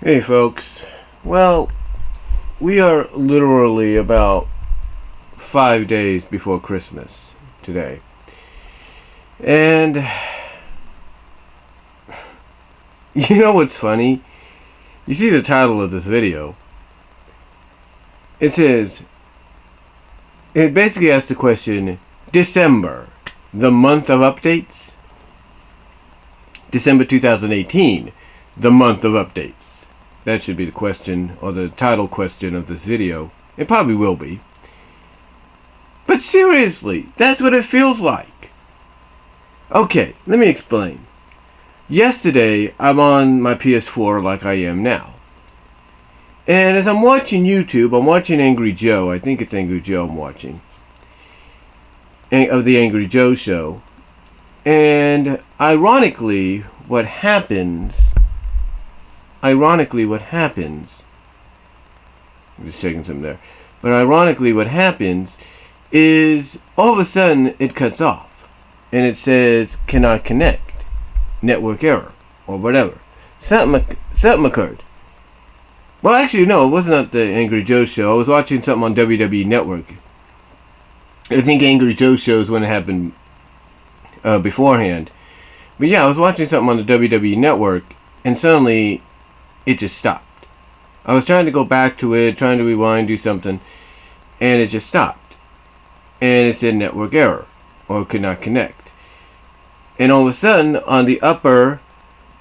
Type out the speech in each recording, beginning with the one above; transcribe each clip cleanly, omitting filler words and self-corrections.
Hey folks, well, we are literally about 5 days before Christmas today. And you know what's funny? You see the title of this video. It basically asks the question, December, the month of updates? December 2018, the month of updates. That should be the question, or the title question of this video. It probably will be. But seriously, that's what it feels like. Okay, let me explain. Yesterday, I'm on my PS4 like I am now. And as I'm watching YouTube, I'm watching Angry Joe. I think it's Angry Joe I'm watching. Of the Angry Joe show. And ironically, what happens... I'm just checking something there. But ironically, what happens is all of a sudden it cuts off. And it says, cannot connect. Network error. Or whatever. Something occurred. Well, actually, no, it wasn't at the Angry Joe show. I was watching something on WWE Network. I think Angry Joe shows when it happened beforehand. But yeah, I was watching something on the WWE Network. And suddenly... it just stopped. I was trying to go back to it, trying to rewind, do something, and it just stopped. And it said network error, or could not connect. And all of a sudden, on the upper,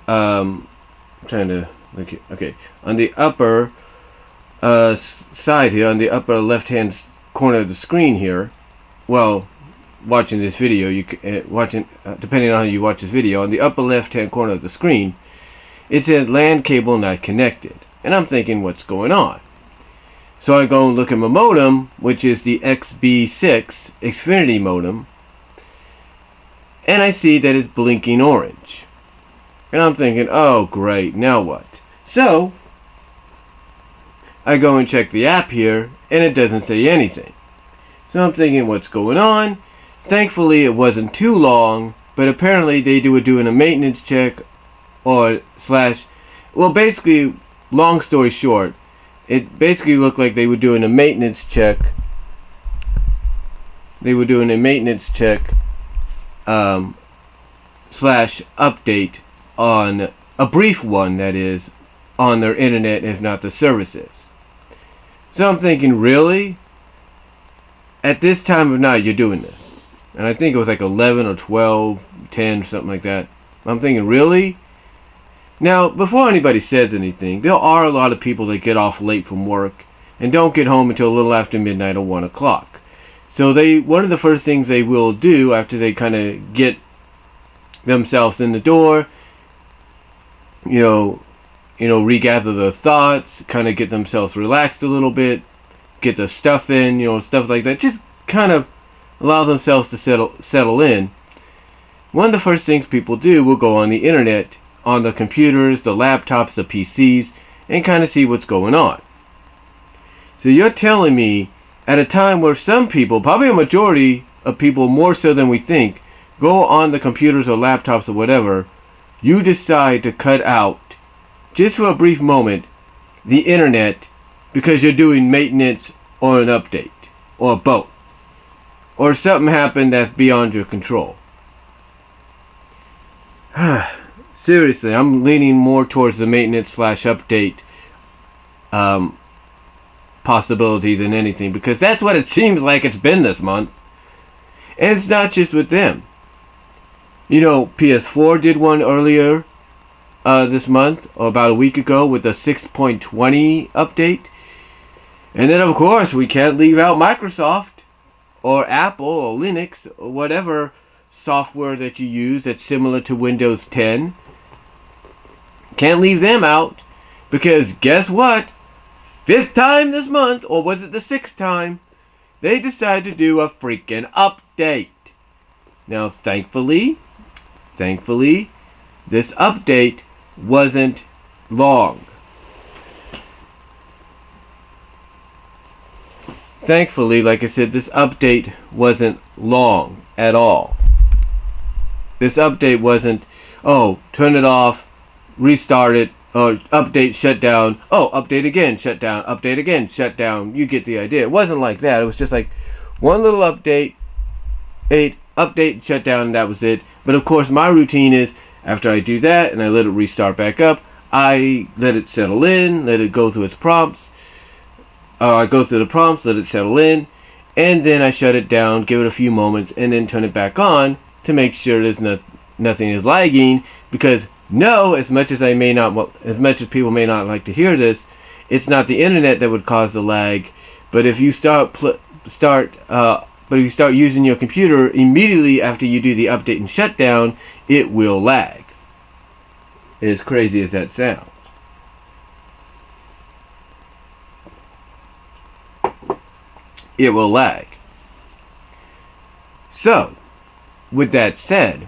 on the upper side here, on the upper left-hand corner of the screen here, well, watching this video, depending on how you watch this video, on the upper left-hand corner of the screen, it said LAN cable not connected. And I'm thinking, what's going on? So I go and look at my modem, which is the XB6 Xfinity modem. And I see that it's blinking orange. And I'm thinking, oh great, now what? So, I go and check the app here, and it doesn't say anything. So I'm thinking, what's going on? Thankfully, it wasn't too long, but apparently they were doing a maintenance check basically, long story short, it basically looked like they were doing a maintenance check. Slash update on a brief one, that is, on their internet, if not the services. So I'm thinking, really? At this time of night, you're doing this? And I think it was like 11 or 12, 10, something like that. I'm thinking, really? Now, before anybody says anything, there are a lot of people that get off late from work and don't get home until a little after midnight or 1 o'clock. So one of the first things they will do after they kind of get themselves in the door, regather their thoughts, kind of get themselves relaxed a little bit, get their stuff in, stuff like that, just kind of allow themselves to settle in. One of the first things people do will go on the internet, on the computers, the laptops, the PCs, and kind of see what's going on. So you're telling me at a time where some people, probably a majority of people more so than we think, go on the computers or laptops or whatever, you decide to cut out, just for a brief moment, the internet because you're doing maintenance or an update, or both. Or something happened that's beyond your control. Seriously, I'm leaning more towards the maintenance / update possibility than anything, because that's what it seems like it's been this month. And it's not just with them. PS4 did one earlier this month, or about a week ago, with a 6.20 update. And then, of course, we can't leave out Microsoft, or Apple, or Linux, or whatever software that you use that's similar to Windows 10. Can't leave them out, because guess what? 5th time this month, or was it the 6th time, they decided to do a freaking update. Now, thankfully, this update wasn't long. Thankfully, like I said, this update wasn't long at all. This update wasn't, oh, turn it off, restart it, update, shut down. Oh, update again, shut down. Update again, shut down. You get the idea. It wasn't like that. It was just like one little update, update, shut down, and that was it. But of course, my routine is after I do that and I let it restart back up, I let it settle in, let it go through its prompts. I go through the prompts, let it settle in, and then I shut it down, give it a few moments, and then turn it back on to make sure there's nothing is lagging. Because no, as much as people may not like to hear this, it's not the internet that would cause the lag. But if you start using your computer immediately after you do the update and shutdown, it will lag. As crazy as that sounds. It will lag. So, with that said,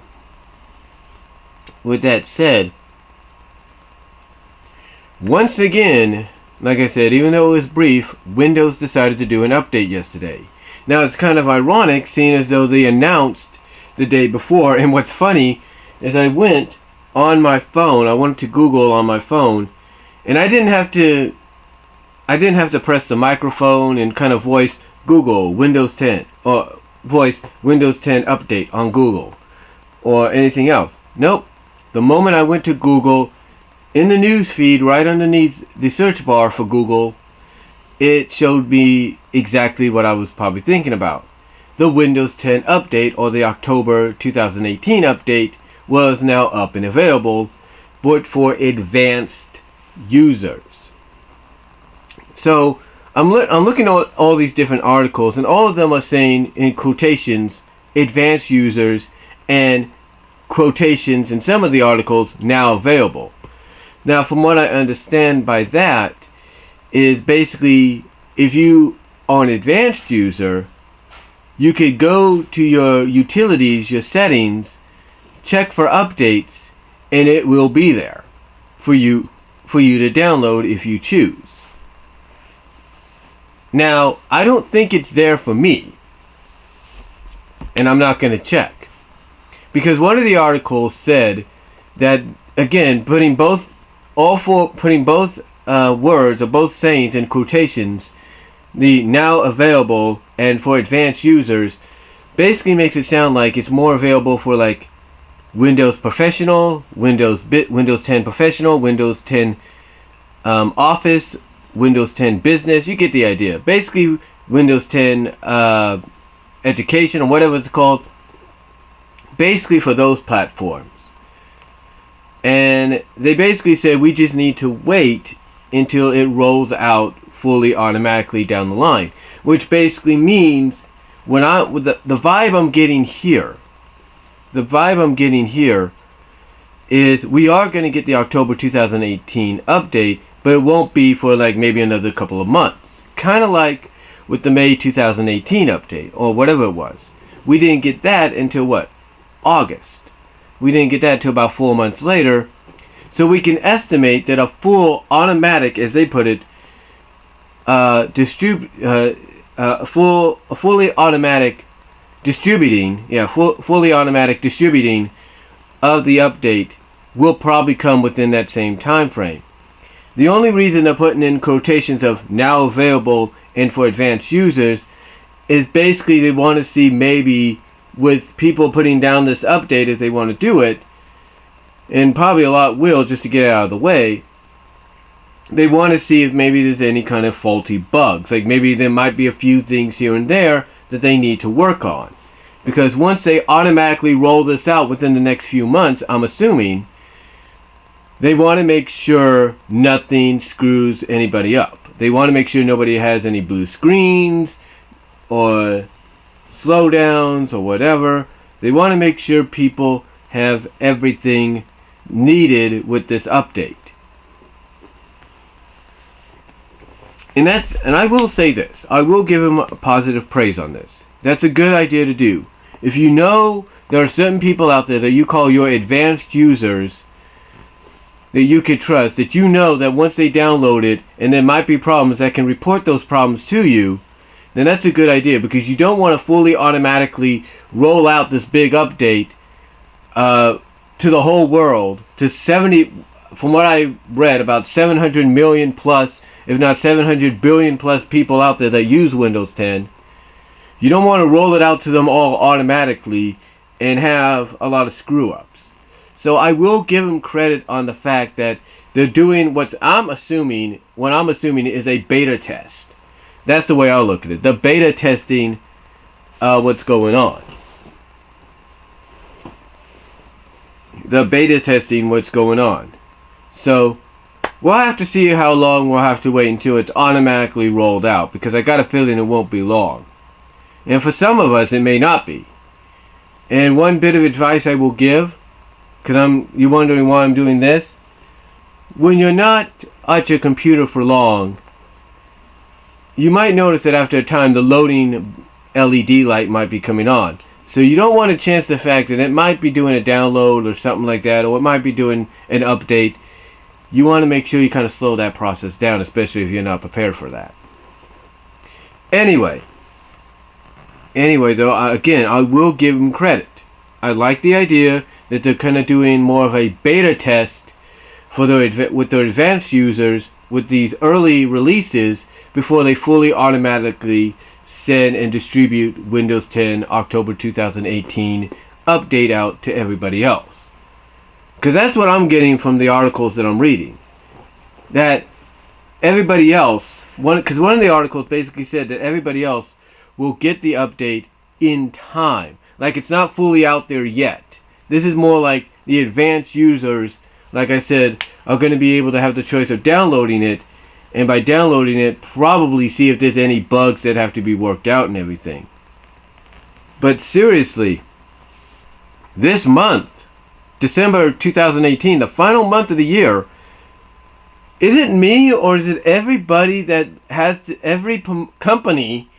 once again, like I said, even though it was brief, Windows decided to do an update yesterday. Now, it's kind of ironic, seeing as though they announced the day before. And what's funny is I went on my phone, I went to Google on my phone, and I didn't have to press the microphone and kind of voice Google Windows 10 or voice Windows 10 update on Google or anything else. Nope. The moment I went to Google, in the news feed right underneath the search bar for Google, it showed me exactly what I was probably thinking about. The Windows 10 update, or the October 2018 update, was now up and available, but for advanced users. So I'm looking at all these different articles, and all of them are saying in quotations advanced users, and quotations in some of the articles now available. Now, from what I understand by that is basically, if you are an advanced user, you could go to your utilities, your settings, check for updates, and it will be there for you to download if you choose. Now, I don't think it's there for me, and I'm not going to check, because one of the articles said that, again, putting both words or both sayings in quotations, the now available and for advanced users, basically makes it sound like it's more available for like Windows Professional, Windows 10 Professional, Windows 10 Office, Windows 10 Business. You get the idea. Basically, Windows 10 Education or whatever it's called. Basically for those platforms. And they basically said we just need to wait until it rolls out fully automatically down the line. Which basically means with the vibe I'm getting here. The vibe I'm getting here is we are going to get the October 2018 update, but it won't be for like maybe another couple of months. Kind of like with the May 2018 update or whatever it was. We didn't get that until what? August. We didn't get that until about 4 months later. So we can estimate that a full automatic, as they put it, fully automatic distributing of the update will probably come within that same time frame. The only reason they're putting in quotations of now available and for advanced users is basically they want to see maybe with people putting down this update, if they want to do it, and probably a lot will just to get it out of the way, they want to see if maybe there's any kind of faulty bugs. Like maybe there might be a few things here and there that they need to work on. Because once they automatically roll this out within the next few months, I'm assuming, they want to make sure nothing screws anybody up. They want to make sure nobody has any blue screens or slowdowns or whatever. They want to make sure people have everything needed with this update. And I will say this. I will give him a positive praise on this. That's a good idea to do. If you know there are certain people out there that you call your advanced users that you could trust, that you know that once they download it and there might be problems that can report those problems to you, then that's a good idea, because you don't want to fully automatically roll out this big update to the whole world, to from what I read, about 700 million plus, if not 700 billion plus people out there that use Windows 10. You don't want to roll it out to them all automatically and have a lot of screw-ups. So I will give them credit on the fact that they're doing what I'm assuming is a beta test. That's the way I'll look at it. The beta testing what's going on. The beta testing what's going on. So we'll have to see how long we'll have to wait until it's automatically rolled out, because I got a feeling it won't be long. And for some of us, it may not be. And one bit of advice I will give, because you're wondering why I'm doing this. When you're not at your computer for long, you might notice that after a time the loading LED light might be coming on. So you don't want to chance the fact that it might be doing a download or something like that, or it might be doing an update. You want to make sure you kind of slow that process down, especially if you're not prepared for that. Anyway though, again, I will give them credit. I like the idea that they're kind of doing more of a beta test for with their advanced users with these early releases before they fully automatically send and distribute Windows 10 October 2018 update out to everybody else. Because that's what I'm getting from the articles that I'm reading. That everybody else, because one of the articles basically said that everybody else will get the update in time. Like, it's not fully out there yet. This is more like the advanced users, like I said, are going to be able to have the choice of downloading it, and by downloading it, probably see if there's any bugs that have to be worked out and everything. But seriously, this month, December 2018, the final month of the year, is it me or is it everybody that has every company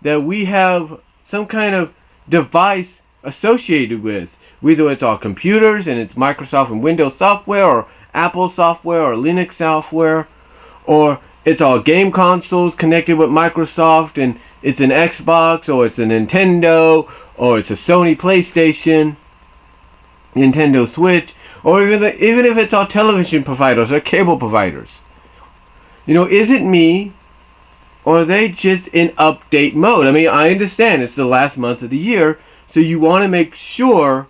that we have some kind of device associated with? Whether it's our computers and it's Microsoft and Windows software, or Apple software, or Linux software, or it's all game consoles connected with Microsoft and it's an Xbox, or it's a Nintendo, or it's a Sony PlayStation, Nintendo Switch, or even if it's our television providers or cable providers. Is it me, or are they just in update mode? I mean, I understand it's the last month of the year, so you want to make sure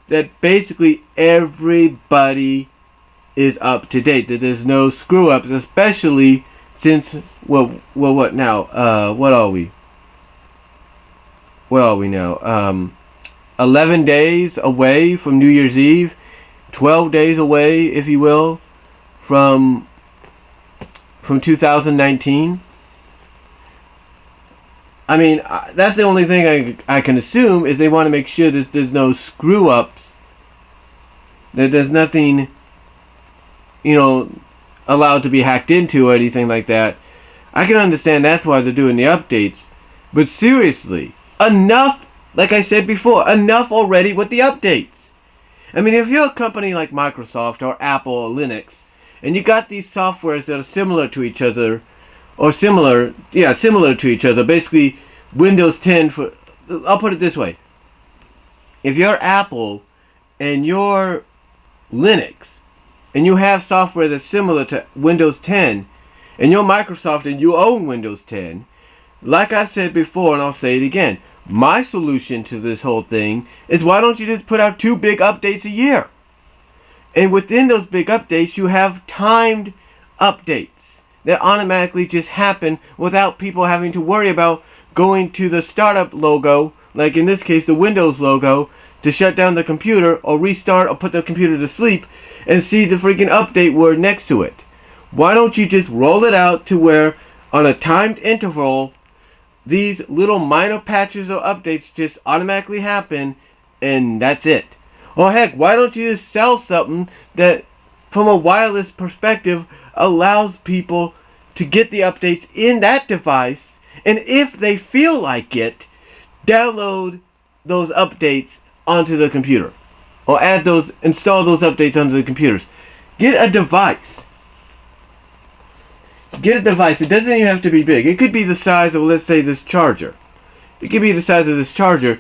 that basically everybody is up to date, that there's no screw ups, especially since what now? What are we now? 11 days away from New Year's Eve, 12 days away, if you will, from 2019. I mean, that's the only thing I can assume, is they want to make sure that there's no screw ups, that there's nothing, allowed to be hacked into or anything like that. I can understand that's why they're doing the updates. But seriously, enough, like I said before, enough already with the updates. I mean, if you're a company like Microsoft or Apple or Linux, and you got these softwares that are similar to each other, similar to each other, basically Windows 10 I'll put it this way. If you're Apple and you're Linux, and you have software that's similar to Windows 10, and you're Microsoft and you own Windows 10, like I said before, and I'll say it again, my solution to this whole thing is, why don't you just put out 2 big updates a year? And within those big updates, you have timed updates that automatically just happen without people having to worry about going to the startup logo, like in this case the Windows logo, to shut down the computer or restart or put the computer to sleep and see the freaking update word next to it. Why don't you just roll it out to where on a timed interval these little minor patches or updates just automatically happen, and that's it? Or heck, why don't you just sell something that from a wireless perspective allows people to get the updates in that device, and if they feel like it, download those updates onto the computer, or install those updates onto the computers. Get a device. It doesn't even have to be big. It could be the size of, let's say, this charger. It could be the size of this charger,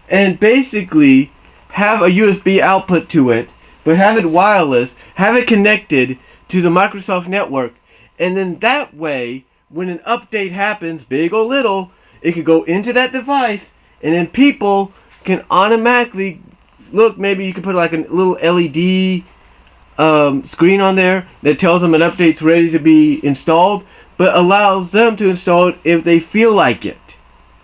and basically have a USB output to it but have it wireless, have it connected to the Microsoft network, and then that way, when an update happens, big or little, it can go into that device, and then people can automatically look. Maybe you can put like a little LED screen on there that tells them an update's ready to be installed, but allows them to install it if they feel like it,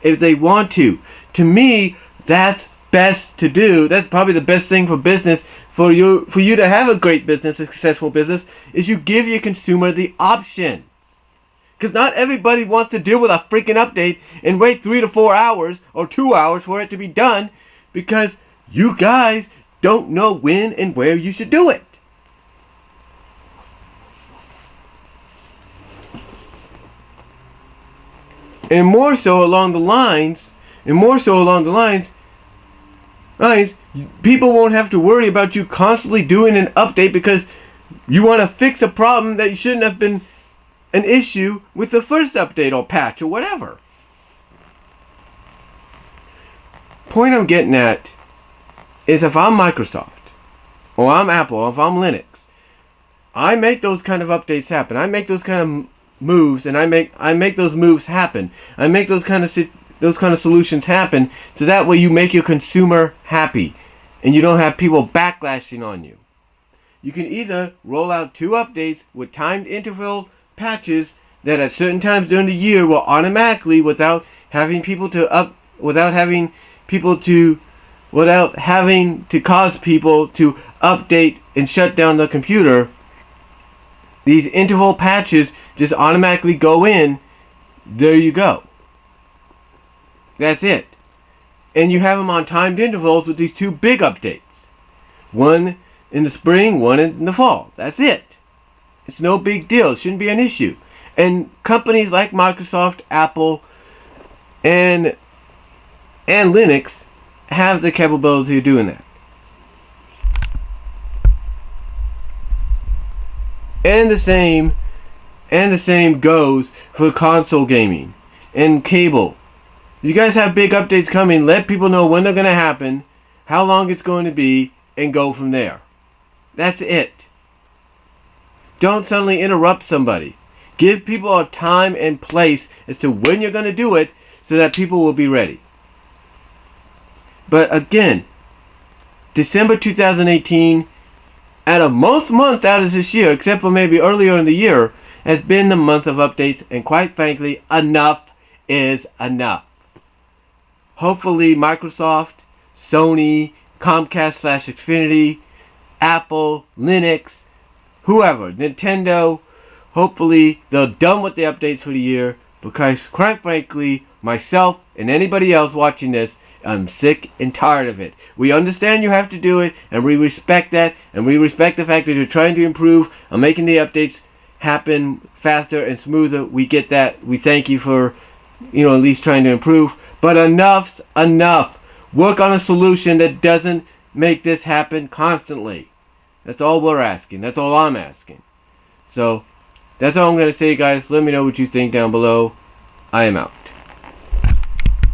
if they want to. To me, that's best to do. That's probably the best thing for business, for you to have a great business, a successful business, is you give your consumer the option. Because not everybody wants to deal with a freaking update and wait 3 to 4 hours or 2 hours for it to be done, because you guys don't know when and where you should do it. And more so along the lines, people won't have to worry about you constantly doing an update because you want to fix a problem that shouldn't have been an issue with the first update or patch or whatever. Point I'm getting at is, if I'm Microsoft or I'm Apple or if I'm Linux, I make those kind of updates happen. I make those kind of moves, and I make those moves happen. I make those kind of solutions happen, so that way you make your consumer happy and you don't have people backlashing on you. You can either roll out 2 updates with timed interval patches that at certain times during the year will automatically, without having to cause people to update and shut down the computer. These interval patches just automatically go in. There you go. That's it. And you have them on timed intervals with these 2 big updates. One in the spring, one in the fall. That's it. It's no big deal. It shouldn't be an issue. And companies like Microsoft, Apple, and Linux have the capability of doing that. And the same goes for console gaming and cable. You guys have big updates coming. Let people know when they're going to happen, how long it's going to be, and go from there. That's it. Don't suddenly interrupt somebody. Give people a time and place as to when you're going to do it, so that people will be ready. But again, December 2018, out of most months out of this year, except for maybe earlier in the year, has been the month of updates, and quite frankly, enough is enough. Hopefully Microsoft, Sony, Comcast / Xfinity, Apple, Linux, whoever, Nintendo, hopefully they're done with the updates for the year, because quite frankly, myself and anybody else watching this, I'm sick and tired of it. We understand you have to do it, and we respect that, and we respect the fact that you're trying to improve and making the updates happen faster and smoother. We get that. We thank you for, at least trying to improve. But enough's enough. Work on a solution that doesn't make this happen constantly. That's all we're asking. That's all I'm asking. So, that's all I'm going to say, guys. Let me know what you think down below. I am out.